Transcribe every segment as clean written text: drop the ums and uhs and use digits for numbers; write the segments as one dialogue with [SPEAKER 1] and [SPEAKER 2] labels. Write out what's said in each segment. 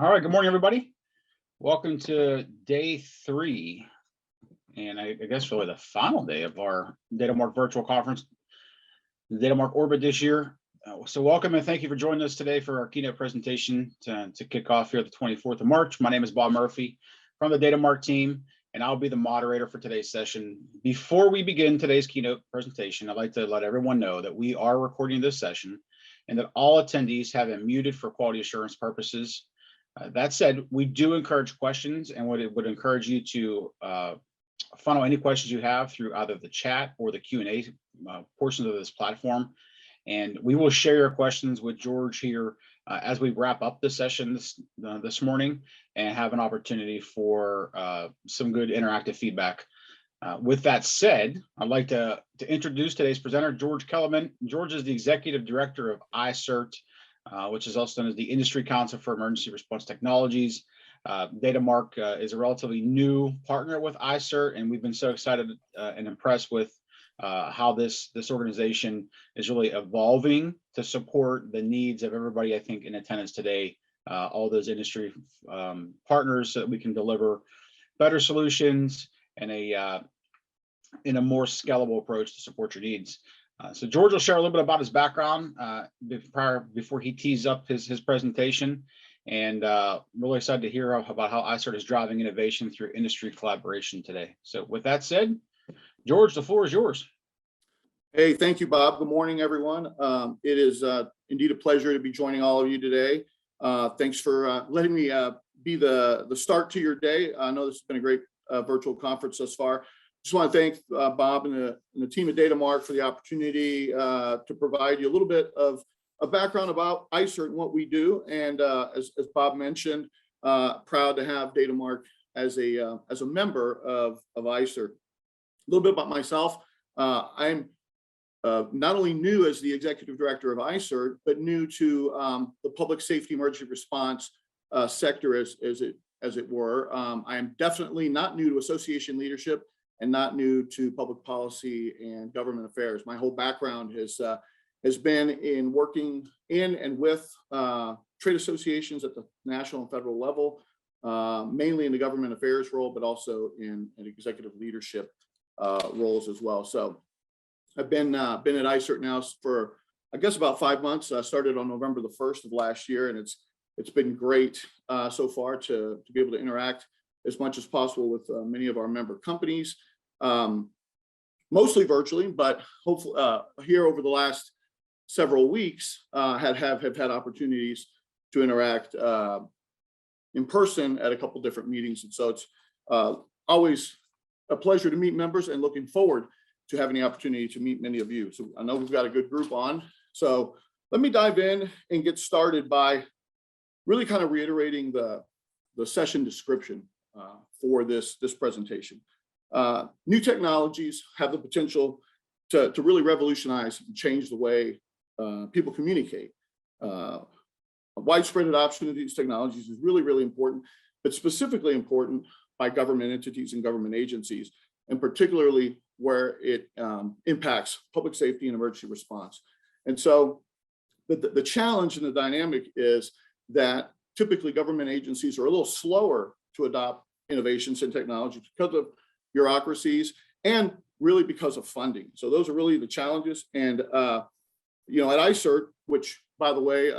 [SPEAKER 1] All right, good morning, everybody. Welcome to day 3, and I guess really the final day of our DataMark virtual conference, the DataMark Orbit this year. So welcome and thank you for joining us today for our keynote presentation to kick off here the 24th of March. My name is Bob Murphy from the DataMark team, and I'll be the moderator for today's session. Before we begin today's keynote presentation, I'd like to let everyone know that we are recording this session and that all attendees have it muted for quality assurance purposes. That said, we do encourage questions and would encourage you to funnel any questions you have through either the chat or the Q&A portions of this platform. And we will share your questions with George here as we wrap up the session this morning and have an opportunity for some good interactive feedback. With that said, I'd like to introduce today's presenter, George Kellerman. George is the Executive Director of iCERT, which is also known as the Industry Council for Emergency Response Technologies. DataMark is a relatively new partner with iCERT, and we've been so excited and impressed with how this organization is really evolving to support the needs of everybody, I think, in attendance today, all those industry partners, so that we can deliver better solutions and in a more scalable approach to support your needs. So George will share a little bit about his background before he tees up his presentation, and really excited to hear about how iCERT is driving innovation through industry collaboration today. So with that said, George, the floor is yours.
[SPEAKER 2] Hey, thank you, Bob. Good morning, everyone. It is indeed a pleasure to be joining all of you today. Thanks for letting me be the start to your day. I know this has been a great virtual conference thus far. Just want to thank Bob and the team at DataMark for the opportunity to provide you a little bit of a background about iCERT and what we do. And as Bob mentioned, proud to have DataMark as a member of iCERT. A little bit about myself. I'm not only new as the Executive Director of iCERT, but new to the public safety emergency response sector, as it were. I am definitely not new to association leadership and not new to public policy and government affairs. My whole background has been in working in and with trade associations at the national and federal level, mainly in the government affairs role, but also in executive leadership roles as well. So I've been at iCERT now for, I guess, about 5 months. I started on November the 1st of last year, and it's been great so far to be able to interact as much as possible with many of our member companies, mostly virtually, but hopefully here over the last several weeks have had opportunities to interact in person at a couple different meetings. And so it's always a pleasure to meet members, and looking forward to having the opportunity to meet many of you. So I know we've got a good group on. So let me dive in and get started by really kind of reiterating the session description for this presentation. New technologies have the potential to really revolutionize and change the way people communicate. Widespread adoption of these technologies is really, really important, but specifically important by government entities and government agencies, and particularly where it impacts public safety and emergency response. And so the challenge and the dynamic is that typically government agencies are a little slower to adopt innovations in technology because of bureaucracies and really because of funding. So those are really the challenges. And at iCERT, which, by the way,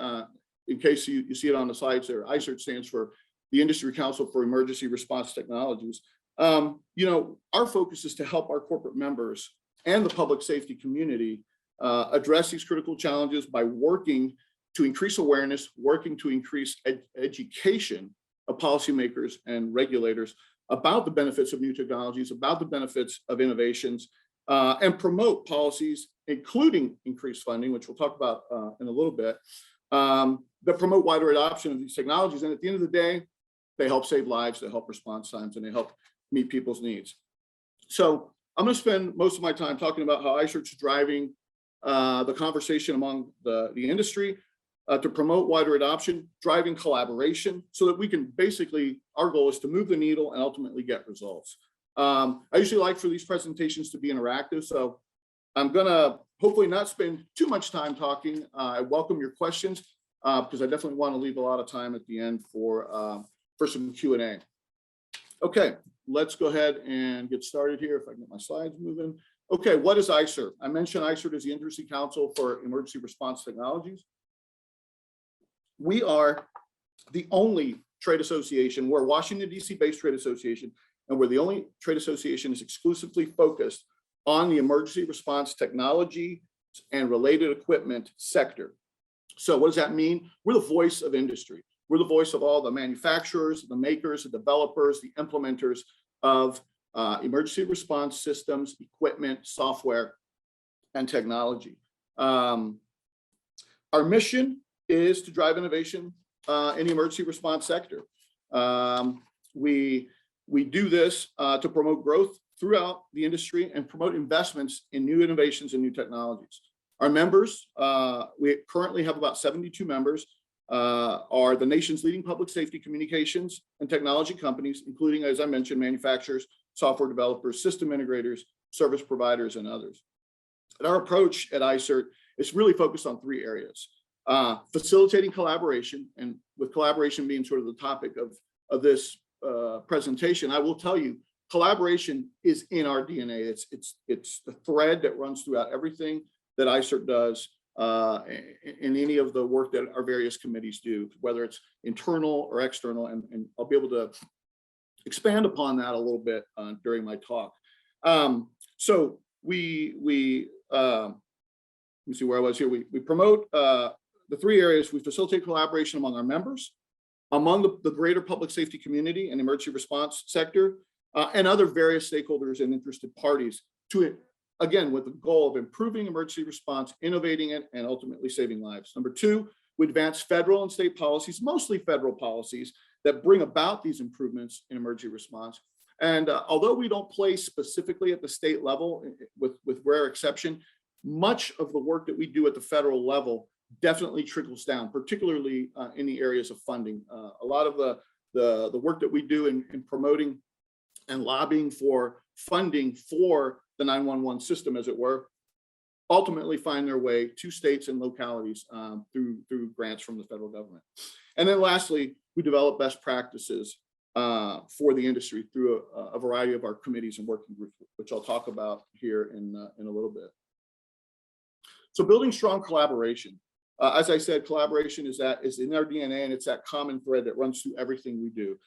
[SPEAKER 2] in case you see it on the slides there, iCERT stands for the Industry Council for Emergency Response Technologies. Our focus is to help our corporate members and the public safety community address these critical challenges by working to increase awareness, working to increase education of policymakers and regulators about the benefits of new technologies, about the benefits of innovations, and promote policies, including increased funding, which we'll talk about in a little bit, that promote wider adoption of these technologies. And at the end of the day, they help save lives, they help response times, and they help meet people's needs. So I'm going to spend most of my time talking about how iCERT is driving the conversation among the industry to promote wider adoption, driving collaboration, so that we can basically, our goal is to move the needle and ultimately get results. I usually like for these presentations to be interactive, so I'm going to hopefully not spend too much time talking. I welcome your questions. because I definitely want to leave a lot of time at the end for some Q&A. Okay, let's go ahead and get started here if I can get my slides moving. Okay, what is iCERT? I mentioned iCERT is the Industry Council for Emergency Response Technologies. We are the only trade association, we're a Washington, D.C. based trade association, and we're the only trade association that's exclusively focused on the emergency response technology and related equipment sector. So what does that mean? We're the voice of industry. We're the voice of all the manufacturers, the makers, the developers, the implementers of emergency response systems, equipment, software, and technology. Our mission is to drive innovation in the emergency response sector. We do this to promote growth throughout the industry and promote investments in new innovations and new technologies. Our members, we currently have about 72 members, are the nation's leading public safety communications and technology companies, including, as I mentioned, manufacturers, software developers, system integrators, service providers, and others. And our approach at iCERT is really focused on three areas. Facilitating collaboration, and with collaboration being sort of the topic of this presentation, I will tell you, collaboration is in our DNA. It's the thread that runs throughout everything that iCERT does in any of the work that our various committees do, whether it's internal or external, and I'll be able to expand upon that a little bit during my talk. So let me see where I was here. We promote the three areas. We facilitate collaboration among our members, among the greater public safety community and emergency response sector, and other various stakeholders and interested parties to, again, with the goal of improving emergency response, innovating it, and ultimately saving lives. Number two, we advance federal and state policies, mostly federal policies, that bring about these improvements in emergency response. And although we don't play specifically at the state level, with rare exception, much of the work that we do at the federal level definitely trickles down, particularly in the areas of funding. A lot of the work that we do in promoting and lobbying for funding for the 911 system, as it were, ultimately find their way to states and localities through grants from the federal government. And then lastly, we develop best practices for the industry through a variety of our committees and working groups, which I'll talk about here in a little bit. So building strong collaboration. As I said, collaboration is in our DNA, and it's that common thread that runs through everything we do.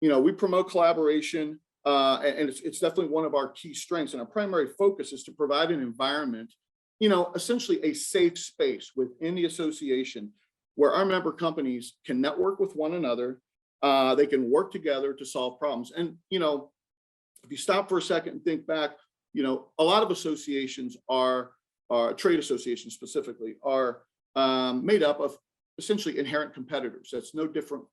[SPEAKER 2] You know, we promote collaboration, and it's definitely one of our key strengths. And our primary focus is to provide an environment, you know, essentially a safe space within the association where our member companies can network with one another. They can work together to solve problems. And, you know, if you stop for a second and think back, you know, a lot of associations trade associations specifically, are made up of essentially inherent competitors. That's no different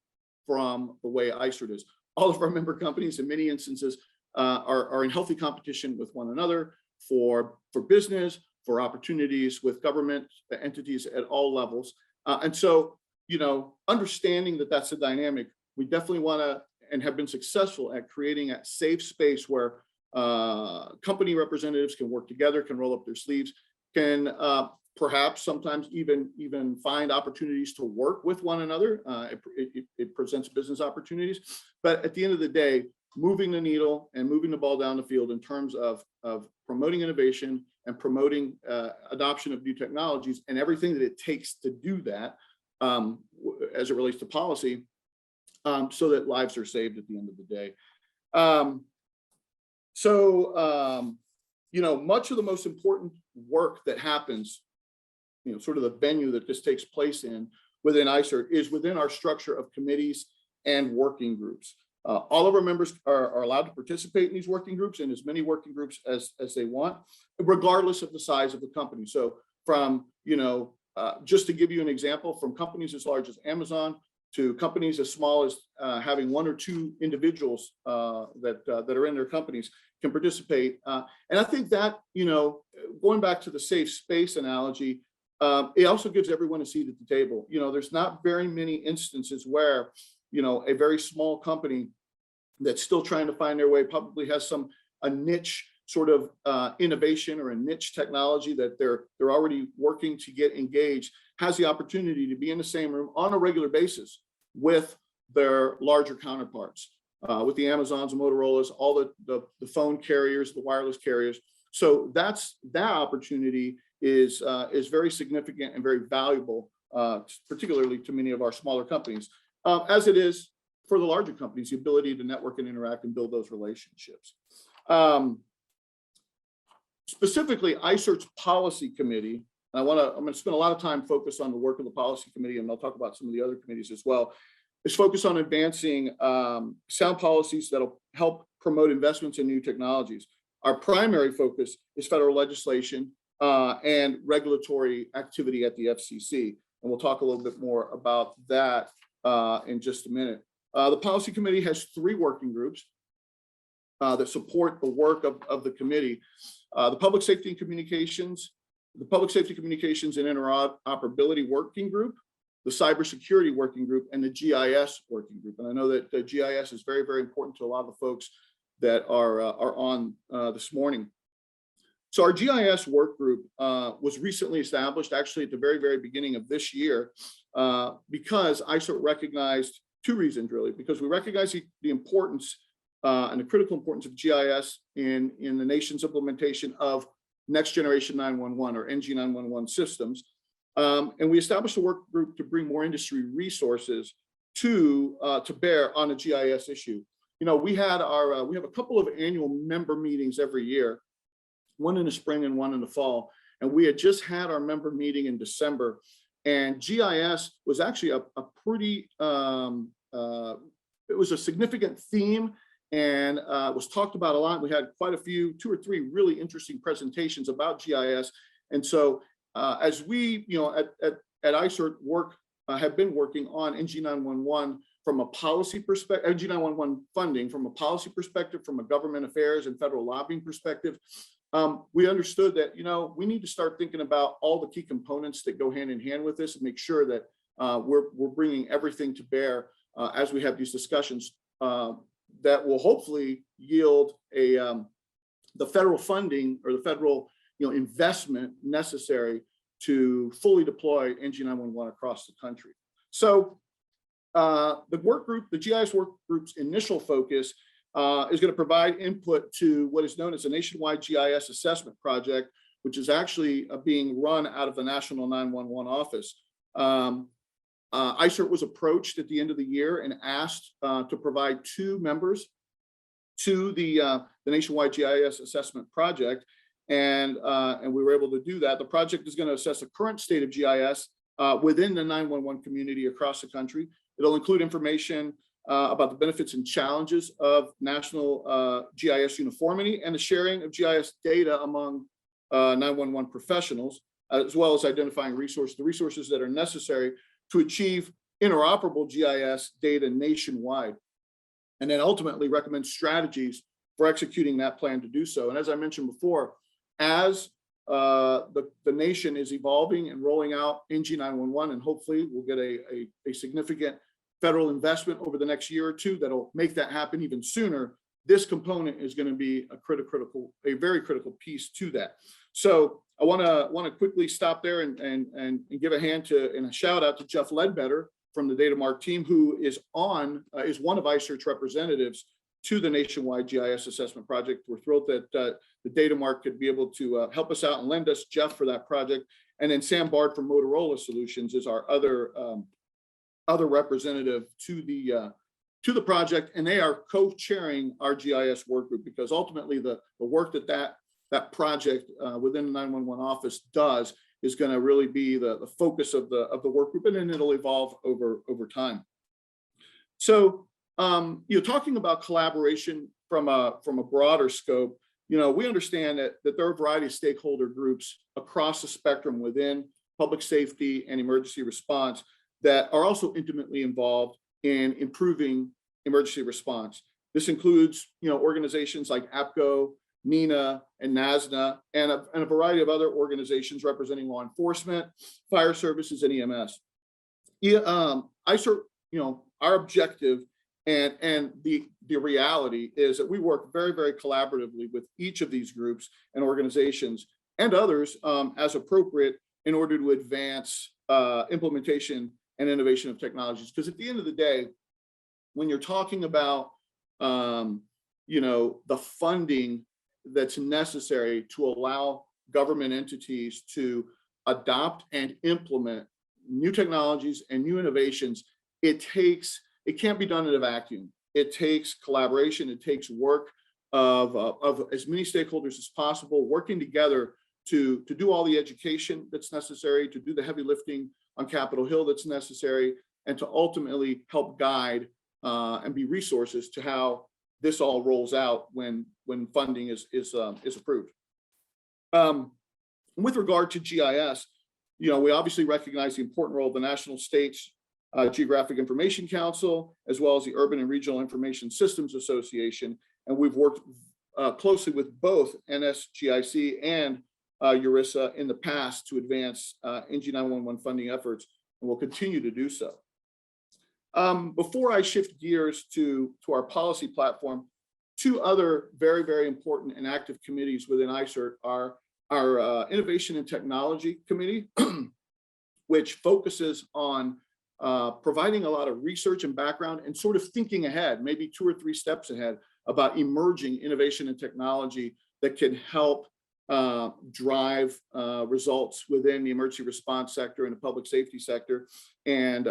[SPEAKER 2] from the way iCERT is. All of our member companies, in many instances, are in healthy competition with one another for business, for opportunities with government entities at all levels. And so, you know, understanding that that's a dynamic, we definitely want to and have been successful at creating a safe space where company representatives can work together, can roll up their sleeves, can perhaps sometimes even find opportunities to work with one another. It presents business opportunities, but at the end of the day, moving the needle and moving the ball down the field in terms of promoting innovation and promoting adoption of new technologies and everything that it takes to do that as it relates to policy, so that lives are saved at the end of the day. You know, much of the most important work that happens, you know, sort of the venue that this takes place in within iCERT is within our structure of committees and working groups. All of our members are allowed to participate in these working groups, and as many working groups as they want, regardless of the size of the company. So from, you know, just to give you an example, from companies as large as Amazon to companies as small as having one or two individuals that are in their companies can participate. And I think that, you know, going back to the safe space analogy, it also gives everyone a seat at the table. You know, there's not very many instances where, you know, a very small company that's still trying to find their way probably has a niche sort of innovation or a niche technology that they're already working to get engaged has the opportunity to be in the same room on a regular basis with their larger counterparts, with the Amazons and Motorola's, all the phone carriers, the wireless carriers. So that opportunity is very significant and very valuable, particularly to many of our smaller companies, as it is for the larger companies, the ability to network and interact and build those relationships. Specifically, iCERT's policy committee, I'm going to spend a lot of time focused on the work of the policy committee, and I'll talk about some of the other committees as well, is focused on advancing sound policies that'll help promote investments in new technologies. Our primary focus is federal legislation and regulatory activity at the FCC. And we'll talk a little bit more about that in just a minute. The policy committee has 3 working groups that support the work of the committee. The Public Safety and Communications and Interoperability Working Group, the Cybersecurity Working Group, and the GIS Working Group. And I know that the GIS is very, very important to a lot of the folks that are on this morning. So our GIS work group was recently established, actually at the very, very beginning of this year, because iCERT recognized 2 reasons, really, because we recognize the importance and the critical importance of GIS in the nation's implementation of next generation 911 or NG 911 systems. And we established a work group to bring more industry resources to bear on a GIS issue. You know, we have a couple of annual member meetings every year, one in the spring and one in the fall. And we had just had our member meeting in December, and GIS was actually a pretty, it was a significant theme, and was talked about a lot. We had quite a few, 2 or 3 really interesting presentations about GIS. And so as we, at iCERT have been working on NG 911 from a policy perspective, NG 911 funding from a policy perspective, from a government affairs and federal lobbying perspective, we understood that, we need to start thinking about all the key components that go hand in hand with this and make sure that we're bringing everything to bear as we have these discussions that will hopefully yield the federal funding or the federal investment necessary to fully deploy NG 911 across the country. So the GIS work group's initial focus is going to provide input to what is known as a nationwide GIS assessment project, which is actually being run out of the National 911 Office. iCERT was approached at the end of the year and asked to provide 2 members to the nationwide GIS assessment project, and we were able to do that. The project is going to assess the current state of GIS within the 911 community across the country. It'll include information about the benefits and challenges of national GIS uniformity and the sharing of GIS data among 911 professionals, as well as identifying the resources that are necessary to achieve interoperable GIS data nationwide, and then ultimately recommend strategies for executing that plan to do so. And as I mentioned before, as the nation is evolving and rolling out NG 911, and hopefully we'll get a significant federal investment over the next year or 2 that'll make that happen even sooner, this component is going to be a very critical piece to that. So I want to quickly stop there and give a hand to and a shout out to Jeff Ledbetter from the DataMark team, who is one of iCERT's representatives to the nationwide GIS assessment project. We're thrilled that the DataMark could be able to help us out and lend us Jeff for that project. And then Sam Bard from Motorola Solutions is our other representative to the project, and they are co-chairing our GIS work group, because ultimately the work that project within the 911 office does is going to really be the focus of the work group, and then it'll evolve over time. So talking about collaboration from a broader scope, we understand that there are a variety of stakeholder groups across the spectrum within public safety and emergency response that are also intimately involved in improving emergency response. This includes, organizations like APCO, NENA, and NASNA, and a variety of other organizations representing law enforcement, fire services, and EMS. iCERT, our objective And the reality is that we work very, very collaboratively with each of these groups and organizations and others as appropriate in order to advance implementation and innovation of technologies. Because at the end of the day, when you're talking about the funding that's necessary to allow government entities to adopt and implement new technologies and new innovations, it can't be done in a vacuum. It takes collaboration. It takes work of as many stakeholders as possible, working together to do all the education that's necessary, to do the heavy lifting on Capitol Hill that's necessary, and to ultimately help guide and be resources to how this all rolls out when funding is approved. With regard to GIS, we obviously recognize the important role of the national states Geographic Information Council, as well as the Urban and Regional Information Systems Association. And we've worked closely with both NSGIC and ERISA in the past to advance NG 911 funding efforts, and will continue to do so. Before I shift gears to our policy platform, two other very, very important and active committees within iCERT are our Innovation and Technology Committee, which focuses on providing a lot of research and background and sort of thinking ahead, maybe 2 or 3 steps ahead, about emerging innovation and technology that can help drive results within the emergency response sector and the public safety sector. And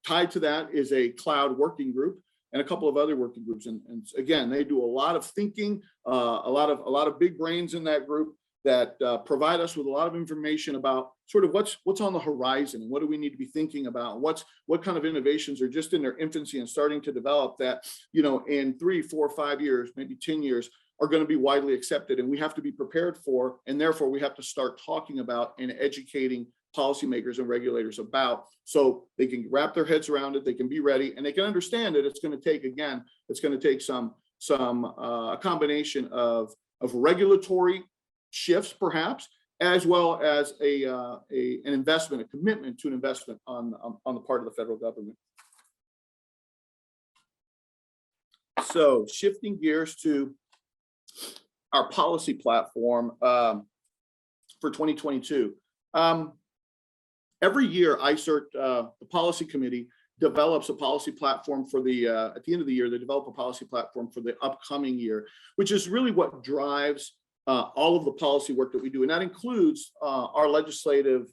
[SPEAKER 2] tied to that is a cloud working group and a couple of other working groups. And again, they do a lot of thinking, a lot of big brains in that group that provide us with a lot of information about sort of what's on the horizon and what do we need to be thinking about, what kind of innovations are just in their infancy and starting to develop that, in 3, 4, 5 years, maybe 10 years, are going to be widely accepted, and we have to be prepared for, and therefore we have to start talking about and educating policymakers and regulators about, so they can wrap their heads around it, they can be ready, and they can understand that it's going to take a combination of regulatory shifts, perhaps, as well as an investment, a commitment to an investment on the part of the federal government. So shifting gears to our policy platform for 2022. Every year, iCERT, the policy committee, develops a policy platform for at the end of the year, they develop a policy platform for the upcoming year, which is really what drives all of the policy work that we do. And that includes our legislative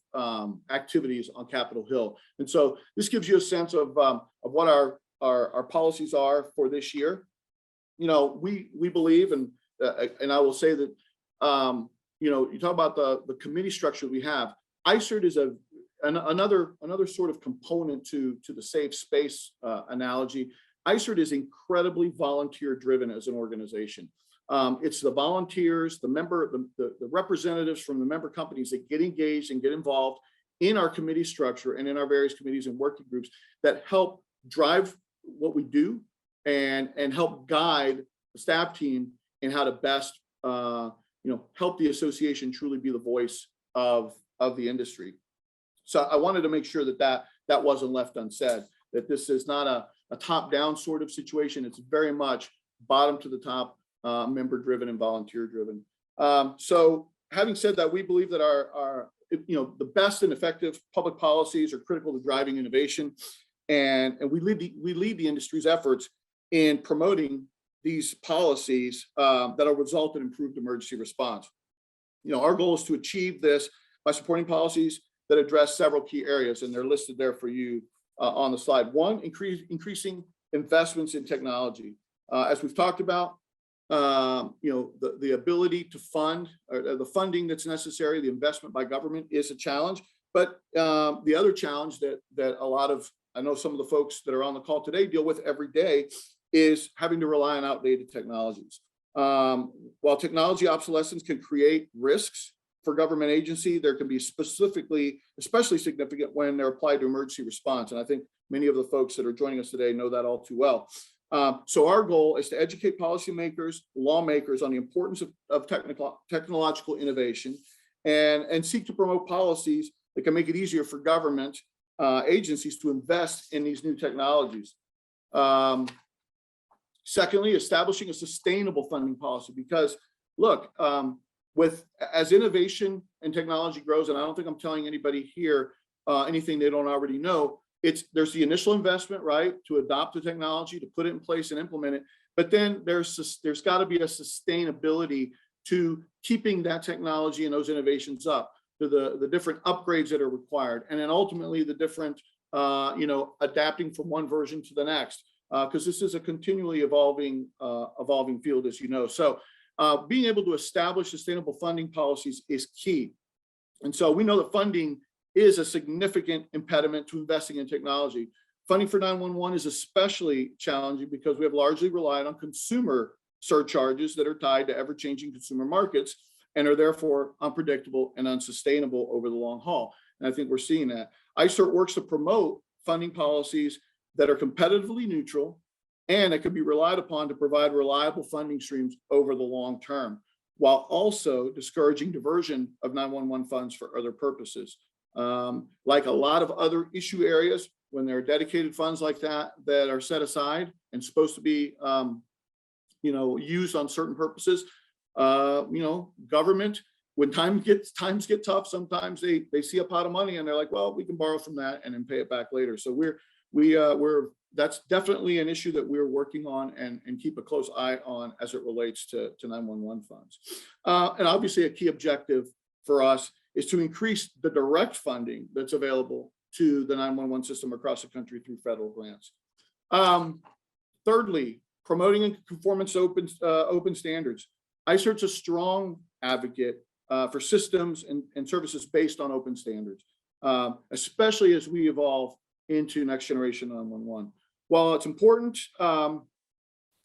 [SPEAKER 2] activities on Capitol Hill. And so this gives you a sense of what our policies are for this year. We believe, and I will say that, you talk about the committee structure we have. iCERT is another sort of component to the safe space analogy. iCERT is incredibly volunteer driven as an organization. It's the volunteers, the representatives from the member companies that get engaged and get involved in our committee structure and in our various committees and working groups that help drive what we do and help guide the staff team in how to best help the association truly be the voice of the industry. So I wanted to make sure that wasn't left unsaid, that this is not a top-down sort of situation. It's very much bottom to the top, member-driven and volunteer-driven. So having said that, we believe that our the best and effective public policies are critical to driving innovation, and we lead the industry's efforts in promoting these policies that will result in improved emergency response. Our goal is to achieve this by supporting policies that address several key areas, and they're listed there for you on the slide. One, increasing investments in technology. As we've talked about, the ability to fund, or the funding that's necessary, the investment by government is a challenge. But the other challenge that I know some of the folks that are on the call today deal with every day is having to rely on outdated technologies. While technology obsolescence can create risks for government agency, there can be especially significant when they're applied to emergency response. And I think many of the folks that are joining us today know that all too well. So our goal is to educate policymakers, lawmakers on the importance of technological innovation and seek to promote policies that can make it easier for government agencies to invest in these new technologies. Secondly, establishing a sustainable funding policy, because look, as innovation and technology grows, and I don't think I'm telling anybody here anything they don't already know, there's the initial investment, right, to adopt the technology, to put it in place and implement it. But then there's got to be a sustainability to keeping that technology and those innovations up, to the different upgrades that are required, and then ultimately the different adapting from one version to the next, because this is a continually evolving field, as you know. So being able to establish sustainable funding policies is key. And so we know that funding is a significant impediment to investing in technology. Funding for 911 is especially challenging because we have largely relied on consumer surcharges that are tied to ever-changing consumer markets and are therefore unpredictable and unsustainable over the long haul. And I think we're seeing that. iCERT works to promote funding policies that are competitively neutral and that can be relied upon to provide reliable funding streams over the long term, while also discouraging diversion of 911 funds for other purposes. Like a lot of other issue areas, when there are dedicated funds like that are set aside and supposed to be used on certain purposes, government, when times get tough, sometimes they see a pot of money and they're like, well, we can borrow from that and then pay it back later. So that's definitely an issue that we're working on and keep a close eye on as it relates to 911 funds. And obviously a key objective for us is to increase the direct funding that's available to the 911 system across the country through federal grants. Thirdly, promoting and conformance to open standards. iCERT's a strong advocate for systems and services based on open standards, especially as we evolve into next generation 911. While it's important to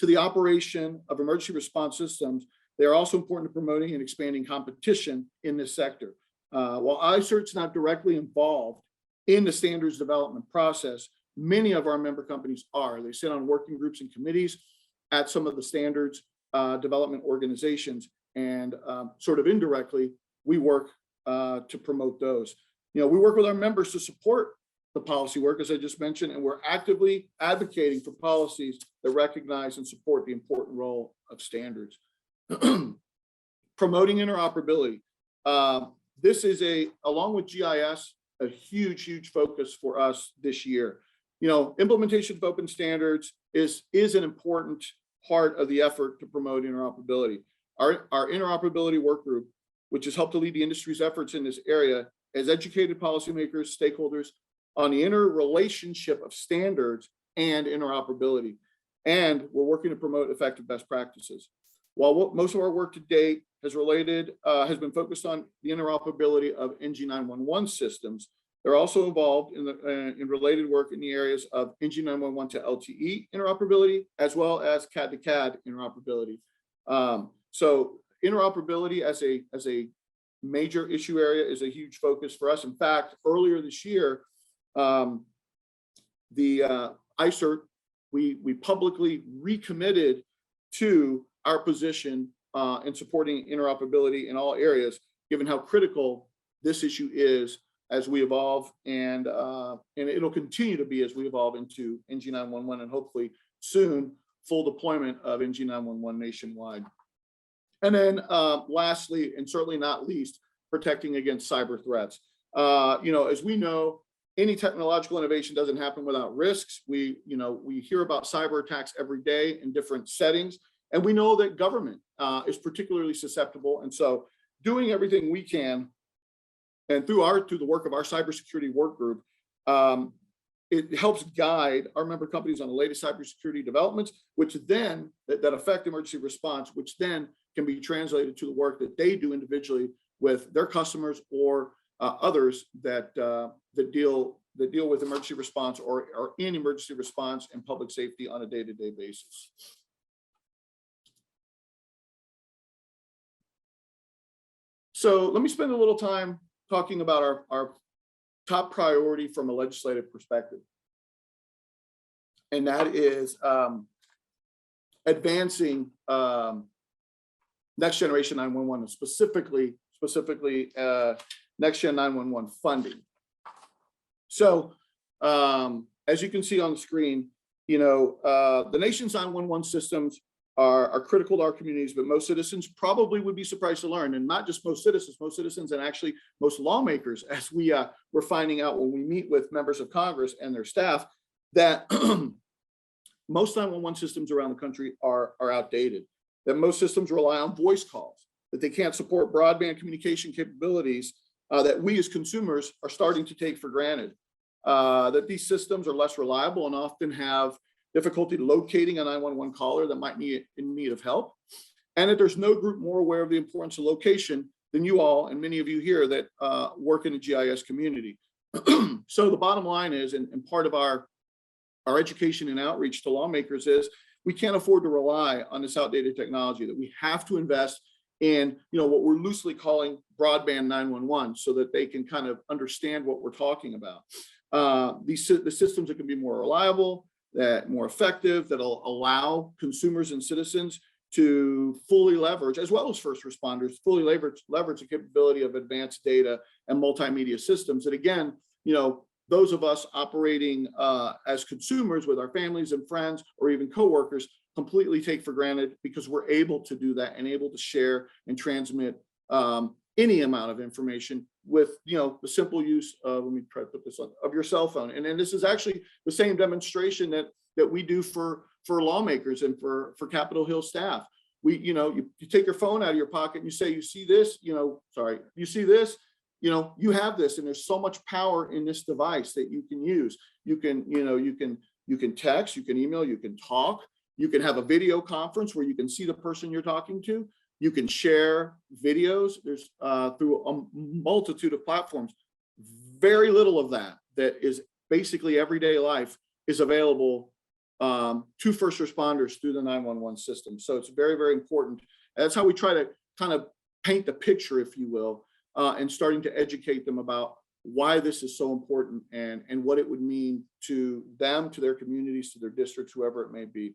[SPEAKER 2] the operation of emergency response systems, they are also important to promoting and expanding competition in this sector. While iCERT's not directly involved in the standards development process, many of our member companies are. They sit on working groups and committees at some of the standards development organizations, and sort of indirectly, we work to promote those. We work with our members to support the policy work, as I just mentioned, and we're actively advocating for policies that recognize and support the important role of standards. Promoting interoperability. This is along with GIS, a huge focus for us this year. Implementation of open standards is an important part of the effort to promote interoperability. Our interoperability work group, which has helped to lead the industry's efforts in this area, has educated policymakers, stakeholders on the interrelationship of standards and interoperability. And we're working to promote effective best practices. While most of our work to date has been focused on the interoperability of NG911 systems, they're also involved in related work in the areas of NG911 to LTE interoperability, as well as CAD to CAD interoperability. So interoperability as a major issue area is a huge focus for us. In fact, earlier this year, the iCERT, we publicly recommitted to our position in supporting interoperability in all areas, given how critical this issue is as we evolve, and it'll continue to be as we evolve into NG911 and hopefully soon full deployment of NG911 nationwide. And then lastly, and certainly not least, protecting against cyber threats. As we know, any technological innovation doesn't happen without risks. We hear about cyber attacks every day in different settings, and we know that government is particularly susceptible. And so doing everything we can, and through the work of our cybersecurity work group, it helps guide our member companies on the latest cybersecurity developments, which then that affect emergency response, which then can be translated to the work that they do individually with their customers or others that deal with emergency response or in emergency response and public safety on a day-to-day basis. So let me spend a little time talking about our top priority from a legislative perspective. And that is advancing next generation 911, specifically next gen 911 funding. So as you can see on the screen, The nation's 911 systems are critical to our communities, but most citizens probably would be surprised to learn, and not just most citizens and actually most lawmakers, as we're finding out when we meet with members of Congress and their staff, that most 911 systems around the country are outdated, that most systems rely on voice calls, that they can't support broadband communication capabilities that we as consumers are starting to take for granted, that these systems are less reliable and often have difficulty locating a 911 caller that might be in need of help, and that there's no group more aware of the importance of location than you all and many of you here that work in the GIS community. So the bottom line is, and part of our education and outreach to lawmakers is, we can't afford to rely on this outdated technology, that we have to invest in what we're loosely calling broadband 911, so that they can kind of understand what we're talking about. The systems that can be more reliable, that more effective, that'll allow consumers and citizens to fully leverage, as well as first responders, fully leverage the capability of advanced data and multimedia systems that, again, those of us operating as consumers with our families and friends or even coworkers completely take for granted, because we're able to do that and able to share and transmit any amount of information with the simple use of, let me try to put this on, of your cell phone. And then this is actually the same demonstration that we do for lawmakers and for Capitol Hill staff. You take your phone out of your pocket and you say, you see this, you see this, you have this, and there's so much power in this device that you can use. You can text, you can email, you can talk, you can have a video conference where you can see the person you're talking to. You can share videos. There's through a multitude of platforms. Very little of that is basically everyday life is available to first responders through the 911 system. So it's very, very important. That's how we try to kind of paint the picture, if you will, and starting to educate them about why this is so important and what it would mean to them, to their communities, to their districts, whoever it may be.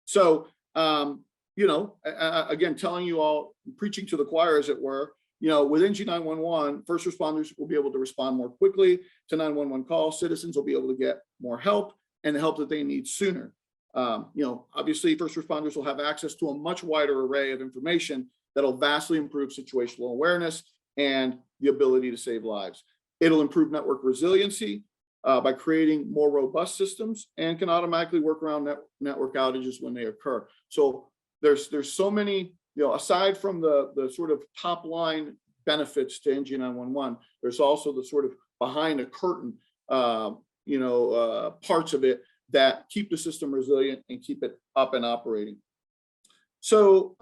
[SPEAKER 2] So, again, telling you all, preaching to the choir, as it were, with NG 911, first responders will be able to respond more quickly to 911 calls. Citizens will be able to get more help and the help that they need sooner. Obviously, first responders will have access to a much wider array of information that'll vastly improve situational awareness and the ability to save lives. It'll improve network resiliency by creating more robust systems, and can automatically work around network outages when they occur. So there's so many, aside from the sort of top line benefits to NG 911, there's also the sort of behind the curtain, parts of it that keep the system resilient and keep it up and operating. So,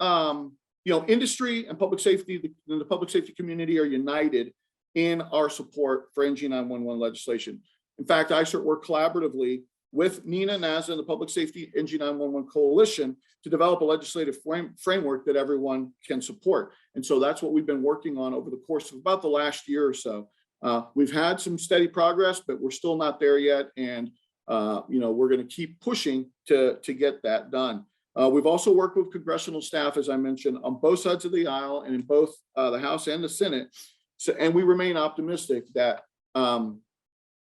[SPEAKER 2] industry and public safety, the public safety community are united in our support for NG 911 legislation. In fact, iCERT worked collaboratively with NENA, NASA, and the Public Safety NG 911 Coalition to develop a legislative framework that everyone can support. And so that's what we've been working on over the course of about the last year or so. We've had some steady progress, but we're still not there yet. And, we're going to keep pushing to get that done. We've also worked with congressional staff, as I mentioned, on both sides of the aisle and in both the House and the Senate. So, and we remain optimistic that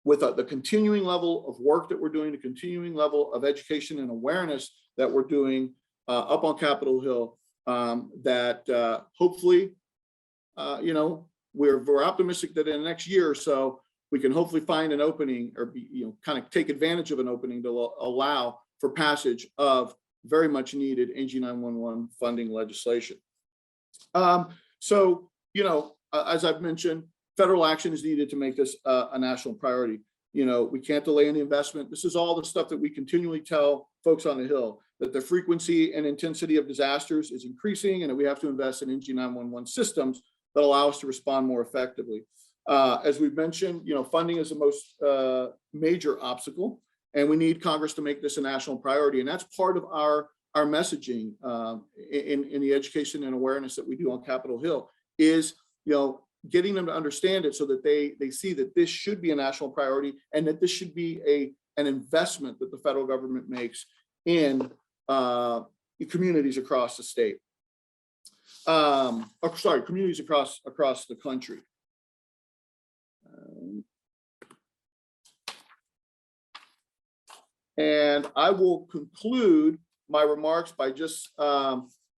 [SPEAKER 2] with the continuing level of work that we're doing, the continuing level of education and awareness that we're doing up on Capitol Hill, that hopefully, we're optimistic that in the next year or so, we can hopefully find an opening or kind of take advantage of an opening to allow for passage of very much needed NG 911 funding legislation. As I've mentioned, federal action is needed to make this a national priority. We can't delay any investment. This is all the stuff that we continually tell folks on the Hill, that the frequency and intensity of disasters is increasing, and that we have to invest in NG 911 systems that allow us to respond more effectively. As we've mentioned, funding is the most major obstacle, and we need Congress to make this a national priority. And that's part of our messaging in the education and awareness that we do on Capitol Hill is, getting them to understand it so that they see that this should be a national priority and that this should be an investment that the federal government makes in communities across the state. Communities across the country. And I will conclude my remarks by just,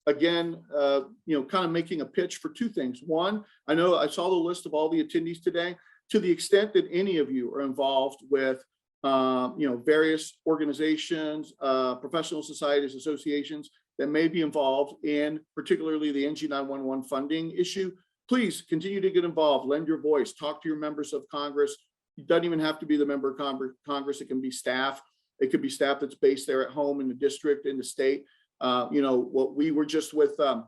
[SPEAKER 2] again, kind of making a pitch for two things. One, I know I saw the list of all the attendees today. To the extent that any of you are involved with, various organizations, professional societies, associations that may be involved in particularly the NG 911 funding issue, please continue to get involved, lend your voice, talk to your members of Congress. It doesn't even have to be the member of Congress. It can be staff. It could be staff that's based there at home in the district, in the state. What we were just with a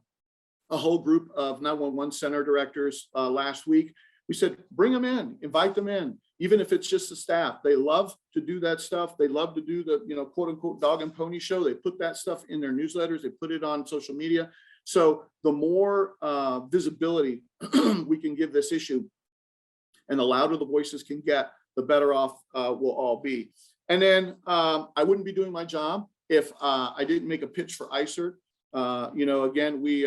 [SPEAKER 2] whole group of 911 center directors last week. We said, bring them in, invite them in, even if it's just the staff. They love to do that stuff. They love to do the, quote unquote, dog and pony show. They put that stuff in their newsletters. They put it on social media. So the more visibility we can give this issue and the louder the voices can get, the better off we'll all be. And then I wouldn't be doing my job if I didn't make a pitch for iCERT. Again, we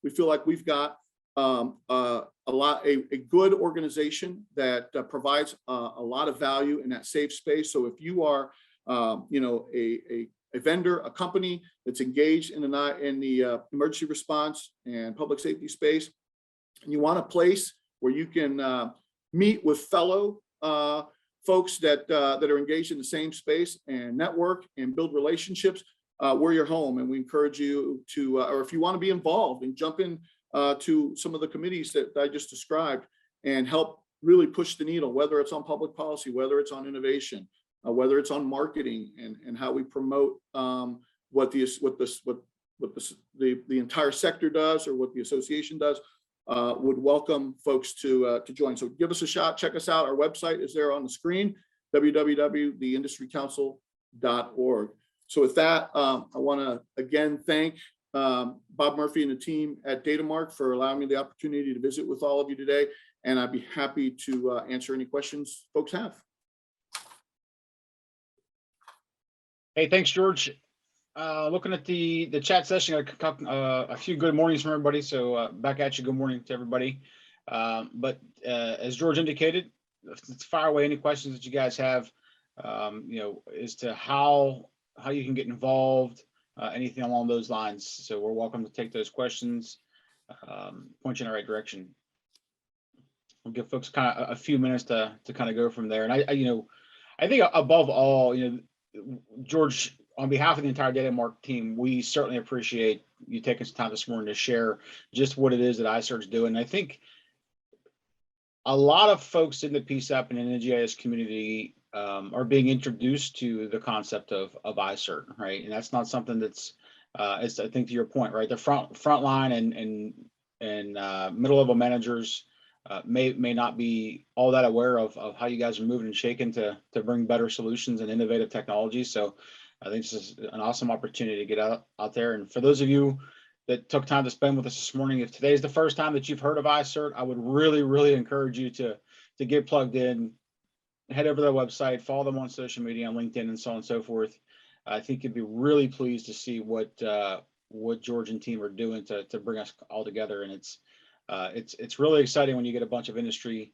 [SPEAKER 2] feel like we've got a good organization that provides a lot of value in that safe space. So if you are, a vendor, a company that's engaged in the emergency response and public safety space, and you want a place where you can meet with fellow folks that are engaged in the same space and network and build relationships, we're your home. And we encourage you to, or if you want to be involved and jump in to some of the committees that I just described and help really push the needle, whether it's on public policy, whether it's on innovation, whether it's on marketing and how we promote what the entire sector does or what the association does, would welcome folks to join. So give us a shot, check us out. Our website is there on the screen, www.theindustrycouncil.org. So with that, I want to again thank Bob Murphy and the team at Datamark for allowing me the opportunity to visit with all of you today. And I'd be happy to answer any questions folks have.
[SPEAKER 1] Hey, thanks, George. Looking at the chat session, a few good mornings from everybody. So back at you. Good morning to everybody. But as George indicated, let's fire away any questions that you guys have, as to how you can get involved, anything along those lines. So we're welcome to take those questions, point you in the right direction. We'll give folks kind of a few minutes to kind of go from there. And I think above all, George, on behalf of the entire Datamark team, we certainly appreciate you taking some time this morning to share just what it is that iCERT is doing. I think a lot of folks in the PSAP and in the GIS community are being introduced to the concept of iCERT, right? And that's not something that's, I think to your point, right? The front line and middle level managers may not be all that aware of how you guys are moving and shaking to bring better solutions and innovative technologies. So I think this is an awesome opportunity to get out there. And for those of you that took time to spend with us this morning, if today is the first time that you've heard of iCERT, I would really, really encourage you to get plugged in, head over to their website, follow them on social media, on LinkedIn, and so on and so forth. I think you'd be really pleased to see what George and team are doing to bring us all together. And it's really exciting when you get a bunch of industry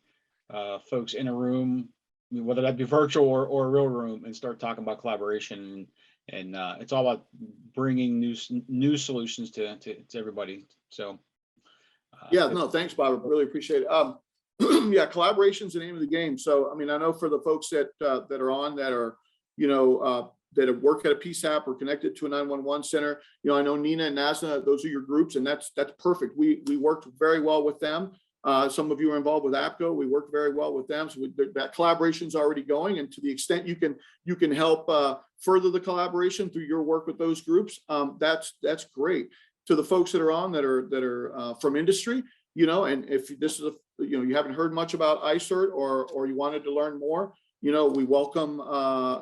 [SPEAKER 1] folks in a room, whether that be virtual or a real room, and start talking about collaboration. And it's all about bringing new solutions to everybody. So
[SPEAKER 2] thanks, Bob. I really appreciate it. Yeah, collaboration is the name of the game. So I mean, I know for the folks that are on that are that work at a PSAP or connected to a 911 center, I know Nina and Nasna, those are your groups, and that's perfect. We worked very well with them. Some of you are involved with APCO. We worked very well with them. So that collaboration is already going. And to the extent you can help further the collaboration through your work with those groups, that's great. To the folks that are on that are from industry, and if this is you haven't heard much about iCERT or you wanted to learn more, we welcome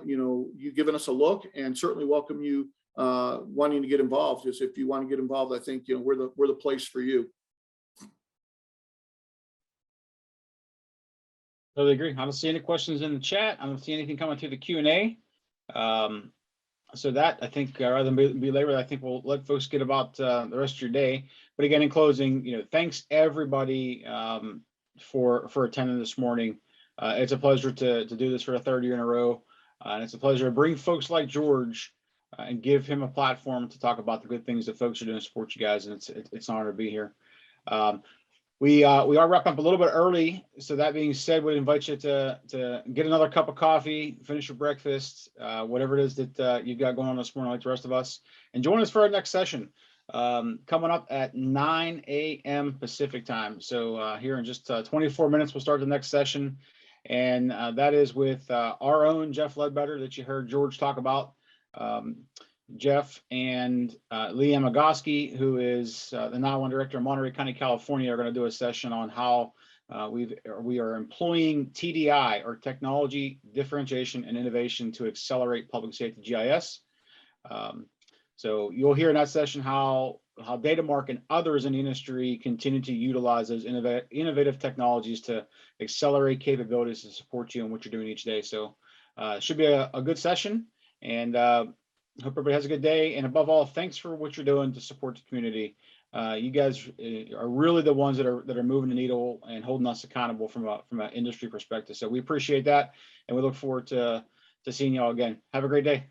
[SPEAKER 2] you giving us a look, and certainly welcome you wanting to get involved. Just if you want to get involved, I think we're the place for you.
[SPEAKER 1] Totally agree. I don't see any questions in the chat. I don't see anything coming through the Q&A. So that, I think, rather than be labored, I think we'll let folks get about the rest of your day. But again, in closing, thanks everybody for attending this morning. It's a pleasure to do this for the third year in a row. And it's a pleasure to bring folks like George and give him a platform to talk about the good things that folks are doing to support you guys. And it's an honor to be here. We are wrapping up a little bit early. So that being said, we invite you to get another cup of coffee, finish your breakfast, whatever it is that you've got going on this morning like the rest of us, and join us for our next session coming up at 9 a.m. Pacific time. So here in just 24 minutes, we'll start the next session. And that is with our own Jeff Ledbetter that you heard George talk about. Jeff and Leanne Magoski, who is the now one director of Monterey County, California, are going to do a session on how we are employing TDI, or technology differentiation and innovation, to accelerate public safety GIS. So you'll hear in that session how DataMark and others in the industry continue to utilize those innovative technologies to accelerate capabilities to support you in what you're doing each day. So it should be a good session, and hope everybody has a good day. And above all, thanks for what you're doing to support the community. You guys are really the ones that are moving the needle and holding us accountable from an industry perspective. So we appreciate that, and we look forward to seeing you all again. Have a great day.